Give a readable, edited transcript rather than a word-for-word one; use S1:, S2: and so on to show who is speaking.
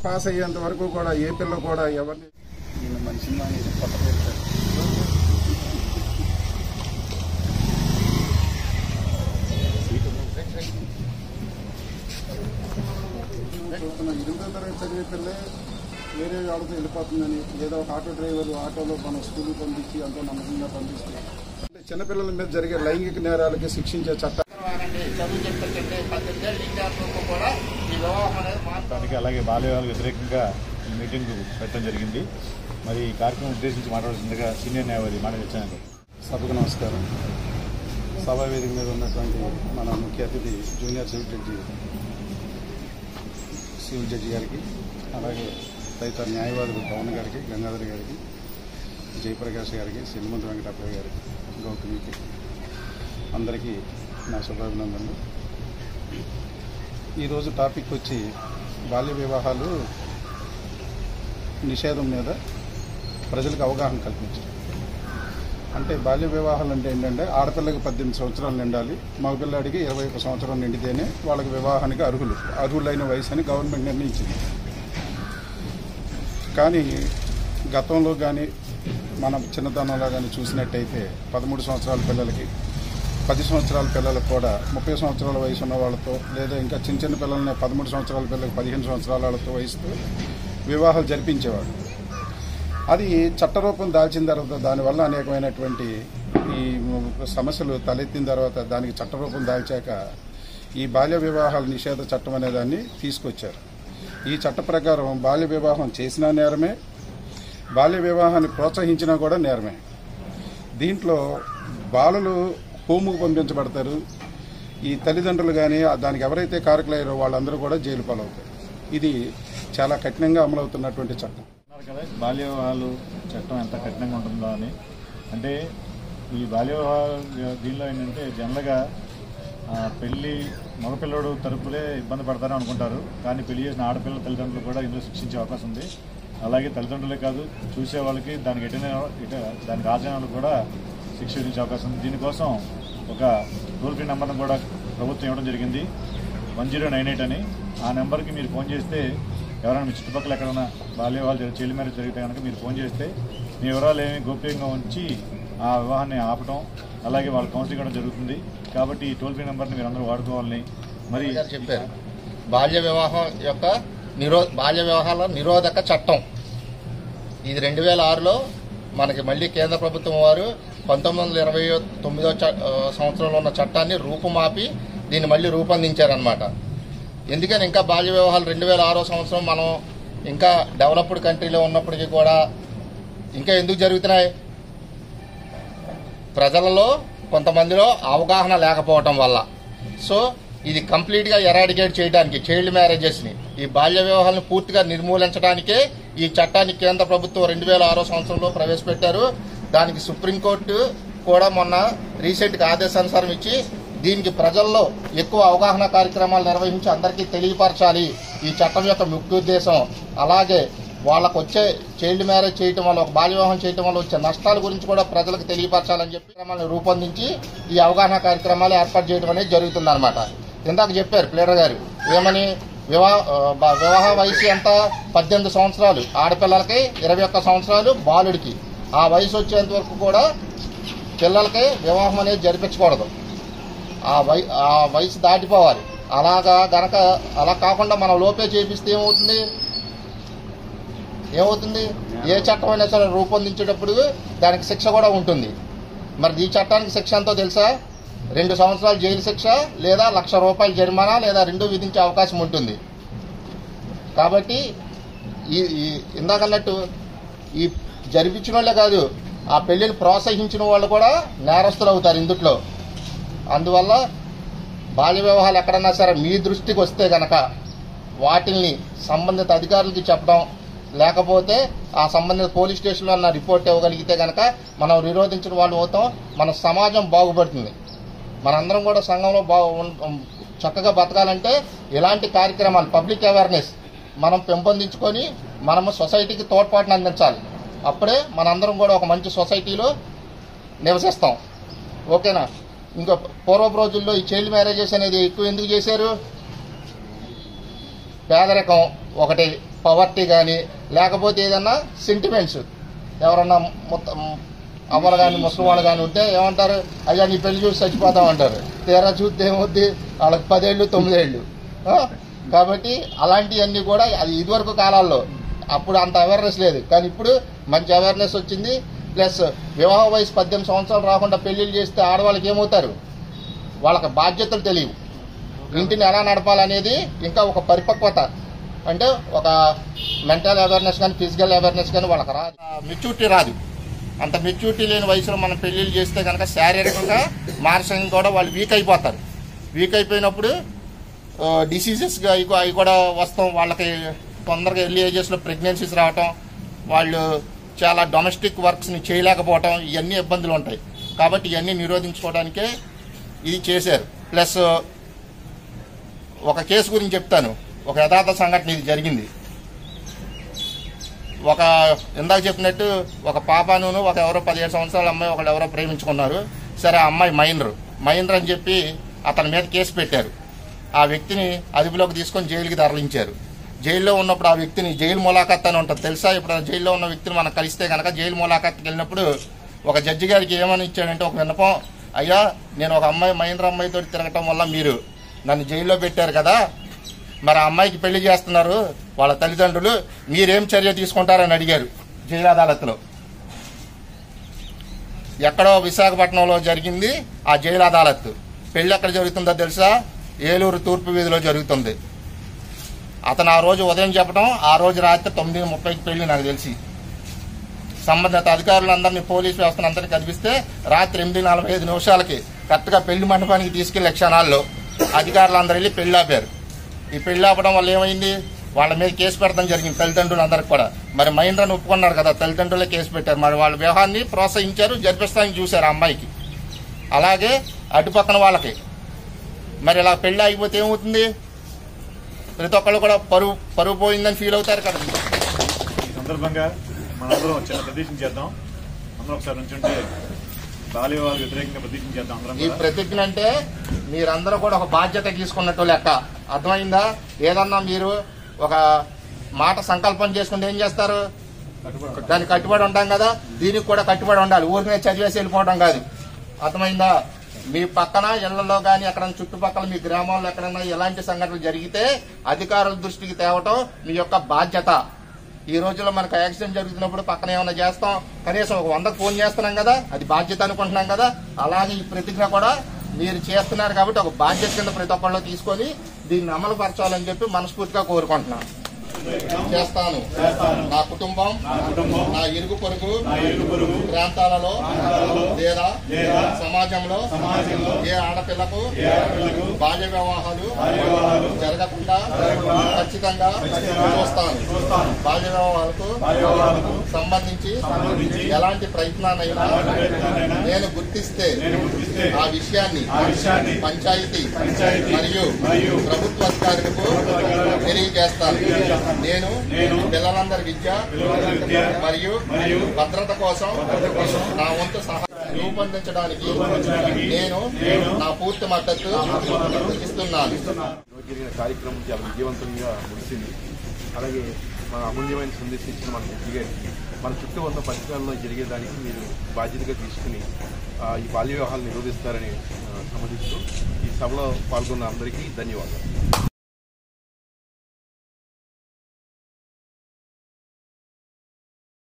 S1: Pass అయ్యేంత వరకు కూడా ఏ పిల్ల కూడా ఎవరిని మంచి ఎనిమిదో తరగతి చదివే పిల్లే వేరే వాళ్ళతో వెళ్ళిపోతుందని, లేదా ఒక ఆటో డ్రైవర్ ఆటోలో మన స్కూల్కి పంపించి ఎంతో నమ్మకంగా పంపిస్తే అంటే చిన్నపిల్లల మీద జరిగే లైంగిక నేరాలకి శిక్షించే చట్టం.
S2: అలాగే బాల్యవివాహాలకు వ్యతిరేకంగా ఈ మీటింగ్ పెట్టడం జరిగింది. మరి ఈ కార్యక్రమం ఉద్దేశించి మాట్లాడాల్సిందిగా సీనియర్ న్యాయవాది మాట్లాడించాను.
S1: సభకు నమస్కారం. సభా వేదిక మీద ఉన్నటువంటి మన ముఖ్య అతిథి జూనియర్ సివిల్ జడ్జి గారికి, అలాగే తదితర న్యాయవాదులు పవన్ గారికి, గంగాధర్ గారికి, జయప్రకాష్ గారికి, సినిమంత వెంకటప్పయ్య గారికి, గౌతమికి అందరికీ నా శుభాభినందనలు. ఈరోజు టాపిక్ వచ్చి బాల్య వివాహాలు నిషేధం మీద ప్రజలకు అవగాహన కల్పించారు. అంటే బాల్య వివాహాలు అంటే ఏంటంటే ఆడపిల్లకి 18 సంవత్సరాలు నిండాలి, మగపిల్లాడికి 21 సంవత్సరం నిండితేనే వాళ్ళకి వివాహానికి అర్హులైన వయసు అని గవర్నమెంట్ నిర్ణయించింది. కానీ గతంలో కానీ మన చిన్నతనంలో కానీ చూసినట్టయితే 13 సంవత్సరాల పిల్లలకి, 10 సంవత్సరాల పిల్లలకు కూడా 30 సంవత్సరాల వయసు ఉన్న వాళ్ళతో, లేదా ఇంకా చిన్న పిల్లల్ని 13 సంవత్సరాల పిల్లలకు 15 సంవత్సరాల వాళ్ళతో వయసుతో వివాహాలు జరిపించేవాడు. అది చట్టరూపం దాల్చిన తర్వాత దానివల్ల అనేకమైనటువంటి ఈ సమస్యలు తలెత్తిన తర్వాత దానికి చట్టరూపం దాల్చాక ఈ బాల్య వివాహాల నిషేధ చట్టం అనే దాన్ని తీసుకొచ్చారు. ఈ చట్ట ప్రకారం బాల్య వివాహం చేసినా నేరమే, బాల్య వివాహాన్ని ప్రోత్సహించినా కూడా నేరమే. దీంట్లో బాలలు హోముకు పంపించబడతారు. ఈ తల్లిదండ్రులు కానీ దానికి ఎవరైతే కారకులయ్యారో వాళ్ళందరూ కూడా జైలు పాలవుతారు. ఇది చాలా కఠినంగా అమలవుతున్నటువంటి చట్టం.
S2: కదా బాల్య వివాహాలు చట్టం ఎంత కఠినంగా ఉంటుందో అని. అంటే ఈ బాల్య వివాహాలు దీనిలో ఏంటంటే జనరల్గా పెళ్లి మగపిల్లడు తరపులే ఇబ్బంది పడతారని అనుకుంటారు, కానీ పెళ్లి చేసిన ఆడపిల్ల తల్లిదండ్రులు కూడా ఇందులో శిక్షించే అవకాశం ఉంది. అలాగే తల్లిదండ్రులే కాదు, చూసే వాళ్ళకి దానికి ఆచరణ కూడా శిక్ష విధించే అవకాశం ఉంది. దీనికోసం ఒక టోల్ ఫ్రీ నెంబర్ను కూడా ప్రభుత్వం ఇవ్వడం జరిగింది, 1098 అని. ఆ నెంబర్కి మీరు ఫోన్ చేస్తే ఎవరైనా మీ చుట్టుపక్కల ఎక్కడైనా బాల్య వివాహాలు చైల్డ్ మ్యారేజ్ జరిగితే కనుక మీరు ఫోన్ చేస్తే మీ వివరాలు ఏమి గోప్యంగా ఉంచి ఆ వివాహాన్ని ఆపటం, అలాగే వాళ్ళ కౌన్సిలింగ్ కూడా జరుగుతుంది. కాబట్టి ఈ టోల్ ఫ్రీ నెంబర్ని మీరు అందరూ వాడుకోవాలని మరి
S3: చెప్పారు. బాల్య వివాహాల నిరోధక చట్టం ఇది 2006లో మనకి మళ్ళీ కేంద్ర ప్రభుత్వం వారు 1929వ సంవత్సరంలో ఉన్న చట్టాన్ని రూపుమాపి దీన్ని మళ్ళీ రూపొందించారనమాట. ఎందుకని ఇంకా బాల్య వివాహాలు 2006వ సంవత్సరం మనం ఇంకా డెవలప్డ్ కంట్రీలో ఉన్నప్పటికీ కూడా ఇంకా ఎందుకు జరుగుతున్నాయి? ప్రజలలో కొంతమందిలో అవగాహన లేకపోవటం వల్ల. సో ఇది కంప్లీట్గా ఎరాడికేట్ చేయడానికి, చైల్డ్ మ్యారేజెస్ని, ఈ బాల్య వివాహాలను పూర్తిగా నిర్మూలించడానికే ఈ చట్టాన్ని కేంద్ర ప్రభుత్వం 2006వ సంవత్సరంలో ప్రవేశపెట్టారు. దానికి సుప్రీంకోర్టు కూడా మొన్న రీసెంట్గా ఆదేశానుసారం ఇచ్చి దీనికి ప్రజల్లో ఎక్కువ అవగాహన కార్యక్రమాలు నిర్వహించి అందరికీ తెలియపరచాలి ఈ చట్టం యొక్క ముఖ్య ఉద్దేశం. అలాగే వాళ్ళకు వచ్చే చైల్డ్ మ్యారేజ్ చేయటం వల్ల, ఒక బాల్య వివాహం చేయటం వల్ల వచ్చే నష్టాల గురించి కూడా ప్రజలకు తెలియపరచాలని చెప్పి క్రమాలను రూపొందించి ఈ అవగాహన కార్యక్రమాలు ఏర్పాటు చేయడం అనేది జరుగుతుందన్నమాట. ఇందాక చెప్పారు ప్లేడర్ గారు ఏమని, వివాహ వయసు ఎంత? 18 సంవత్సరాలు ఆడపిల్లలకి, 21 సంవత్సరాలు బాలుడికి. ఆ వయసు వచ్చేంత వరకు కూడా పిల్లలకి వివాహం అనేది జరిపించకూడదు. ఆ వయసు దాటిపోవాలి. అలా కాకుండా మనం లోపే చేపిస్తే ఏమవుతుంది? ఏ చట్టం అయినా సరే రూపొందించేటప్పుడు దానికి శిక్ష కూడా ఉంటుంది. మరి ఈ చట్టానికి శిక్ష ఎంతో తెలుసా? 2 సంవత్సరాలు జైలు శిక్ష, లేదా ₹1,00,000 జరిమానా, లేదా 2 విధించే అవకాశం ఉంటుంది. కాబట్టి ఇందాకన్నట్టు ఈ జరిపించిన వాళ్ళే కాదు, ఆ పెళ్లిని ప్రోత్సహించిన వాళ్ళు కూడా నేరస్తులు అవుతారు ఇందుట్లో. అందువల్ల బాల్య వివాహాలు ఎక్కడన్నా సరే మీ దృష్టికి వస్తే గనక వాటిల్ని సంబంధిత అధికారులకి చెప్పడం, లేకపోతే ఆ సంబంధిత పోలీస్ స్టేషన్లో ఉన్న రిపోర్ట్ ఇవ్వగలిగితే గనక మనం నిరోధించిన వాళ్ళు అవుతాం. మన సమాజం బాగుపడుతుంది. మనందరం కూడా సంఘంలో చక్కగా బతకాలంటే ఇలాంటి కార్యక్రమాలు, పబ్లిక్ అవేర్నెస్ మనం పెంపొందించుకొని మనము సొసైటీకి తోడ్పాటును అందించాలి. అప్పుడే మనందరం కూడా ఒక మంచి సొసైటీలో నివసిస్తాం. ఓకేనా? ఇంకా పూర్వపు రోజుల్లో ఈ చైల్డ్ మ్యారేజెస్ అనేది ఎక్కువ ఎందుకు చేశారు? పేదరికం ఒకటి, పవర్టీ కానీ లేకపోతే ఏదన్నా సెంటిమెంట్స్ ఎవరన్నా మొత్తం అవ్వలు కానీ ముసలి వాళ్ళు కానీ ఉంటే ఏమంటారు, అయ్యా నీ పెళ్లి చూసి చచ్చిపోతామంటారు. తీరా చూస్తే ఏమవుద్ది, వాళ్ళకి 10 ఏళ్ళు 9 ఏళ్ళు. కాబట్టి అలాంటివన్నీ కూడా అది ఇదివరకు కాలాల్లో అప్పుడు అంత అవేర్నెస్ లేదు, కానీ ఇప్పుడు మంచి అవేర్నెస్ వచ్చింది. ప్లస్ వివాహ వయసు 18 సంవత్సరాలు రాకుండా పెళ్లిళ్ళు చేస్తే ఆడవాళ్ళకి ఏమవుతారు, వాళ్ళకి బాధ్యతలు తెలియవు, ఇంటిని ఎలా నడపాలనేది ఇంకా ఒక పరిపక్వత అంటే ఒక మెంటల్ అవేర్నెస్ కానీ ఫిజికల్ అవేర్నెస్ కానీ వాళ్ళకి రాదు, మెచ్యూరిటీ రాదు. అంత మెచ్యూరిటీ లేని వయసులో మనం పెళ్లిళ్ళు చేస్తే కనుక శారీరకంగా మానసికంగా కూడా వాళ్ళు వీక్ అయిపోతారు. వీక్ అయిపోయినప్పుడు డిసీజెస్గా అవి కూడా వస్తాం, వాళ్ళకి తొందరగా ఎర్లీ ఏజెస్లో ప్రెగ్నెన్సీస్ రావటం, వాళ్ళు చాలా డొమెస్టిక్ వర్క్స్ని చేయలేకపోవటం, ఇవన్నీ ఇబ్బందులు ఉంటాయి. కాబట్టి ఇవన్నీ నిరోధించుకోవడానికే ఇది చేశారు. ప్లస్ ఒక కేసు గురించి చెప్తాను, ఒక యథార్థ సంఘటన ఇది జరిగింది. ఒక ఇందాక చెప్పినట్టు ఒక పాపను ఒక ఎవరో 17 సంవత్సరాల అమ్మాయి ఒకళ్ళు ఎవరో ప్రేమించుకున్నారు. సరే ఆ అమ్మాయి మైనర్ అని చెప్పి అతని మీద కేసు పెట్టారు. ఆ వ్యక్తిని అదుపులోకి తీసుకొని జైలుకి తరలించారు. జైల్లో ఉన్నప్పుడు ఆ వ్యక్తిని జైలు ములాఖాత్ అని ఉంటుంది తెలుసా. ఇప్పుడు జైల్లో ఉన్న వ్యక్తిని మనం కలిస్తే కనుక జైలు ములాఖాత్కి వెళ్ళినప్పుడు ఒక జడ్జి గారికి ఏమని ఇచ్చాడంటే ఒక విన్నపం, అయ్యా నేను ఒక మైనర్ అమ్మాయితో తిరగటం వల్ల మీరు నన్ను జైల్లో పెట్టారు కదా, మరి ఆ అమ్మాయికి పెళ్లి చేస్తున్నారు వాళ్ళ తల్లిదండ్రులు, మీరేం చర్య తీసుకుంటారని అడిగారు జైలు అదాలత్లో. ఎక్కడో విశాఖపట్నంలో జరిగింది ఆ జైలు అదాలత్. పెళ్లి ఎక్కడ జరుగుతుందో తెలుసా, ఏలూరు తూర్పు వీధిలో జరుగుతుంది. అతను ఆ రోజు ఉదయం చెప్పడం, ఆ రోజు రాత్రి 9:30కి పెళ్లి నాకు తెలిసి. సంబంధిత అధికారులందరినీ పోలీసు వ్యవస్థను అందరినీ కనిపిస్తే రాత్రి 8:45 కరెక్ట్గా పెళ్లి మండపానికి తీసుకెళ్లే క్షణాల్లో అధికారులందరూ వెళ్ళి పెళ్లి ఆపారు. ఈ పెళ్లి ఆపడం వల్ల ఏమైంది, వాళ్ళ మీద కేసు పెడతాం జరిగింది తల్లిదండ్రులు అందరికి కూడా. మరి మైనర్ని ఒప్పుకున్నారు కదా, తల్లిదండ్రులే కేసు పెట్టారు. మరి వాళ్ళ వివాహాన్ని ప్రోత్సహించారు, జరిపిస్తానికి చూశారు ఆ అమ్మాయికి. అలాగే అటుపక్కన వాళ్ళకి మరి ఇలా పెళ్లి అయిపోతే ఏమవుతుంది, ప్రతి ఒక్కళ్ళు కూడా పరువు పోయిందని ఫీల్ అవుతారు కదా.
S2: ఈ సందర్భంగా మనందరం చిన్న ప్రతిజ్ఞ చేద్దాం. అందరూ ఒకసారి నుంచుంటే బాల్య వివాహాలకు వ్యతిరేకంగా ప్రతిజ్ఞ చేద్దాం.
S3: ఈ ప్రతిజ్ఞ అంటే మీరందరూ కూడా ఒక బాధ్యత తీసుకున్నట్టు లెక్క, అర్థమైందా. ఏదన్నా మీరు ఒక మాట సంకల్పం చేసుకుంటే ఏం చేస్తారు, దానికి కట్టుబడి ఉంటాం కదా, దీనికి కూడా కట్టుబడి ఉండాలి. ఊరికే చదివేసి వెళ్ళిపోవడం కాదు, అర్థమైందా. మీ పక్కన ఇళ్లలో కానీ ఎక్కడైనా చుట్టుపక్కల మీ గ్రామాల్లో ఎక్కడైనా ఎలాంటి సంఘటనలు జరిగితే అధికారుల దృష్టికి తేవటం మీ యొక్క బాధ్యత. ఈ రోజుల్లో మనకు యాక్సిడెంట్ జరుగుతున్నప్పుడు పక్కన ఏమైనా చేస్తాం, కనీసం ఒక 100కు ఫోన్ చేస్తున్నాం కదా, అది బాధ్యత అనుకుంటున్నాం కదా. అలాగే ఈ ప్రతిజ్ఞ కూడా మీరు చేస్తున్నారు కాబట్టి ఒక బాధ్యత కింద ప్రతి ఒక్కళ్ళు తీసుకొని దీన్ని అమలు పరచాలని చెప్పి మనస్ఫూర్తిగా కోరుకుంటున్నాను. చేస్తాను. నా కుటుంబం, నా ఇరుగు పొరుగు ప్రాంతాలలో లేదా సమాజంలో ఏ ఆడపిల్లకు బాల్య వివాహాలు జరగకుండా ఖచ్చితంగా చూస్తాను. బాల్య వివాహాలకు సంబంధించి ఎలాంటి ప్రయత్నాన్నైనా నేను గుర్తిస్తే ఆ విషయాన్ని పంచాయతీ మరియు ప్రభుత్వ అధికారులకు తెలియజేస్తాను. నేను పిల్లలందరి విద్య మరియు భద్రత కోసం నా వంతు సహాయం రూపొందించడానికి నేను నా పూర్తి మద్దతు ఇస్తున్నాను.
S4: జరిగిన కార్యక్రమం చాలా విజయవంతంగా ముగిసింది. అలాగే మన అమూల్యమైన సందేశం ఇచ్చిన మన జడ్జి గారికి మన చుట్టూ ఉన్న పరిసరాల్లో జరిగేదానికి మీరు బాధ్యతగా తీసుకుని ఈ బాల్య వివాహాలు నిరోధిస్తారని సమ్మతిస్తూ ఈ సభలో పాల్గొన్న అందరికీ ధన్యవాదాలు.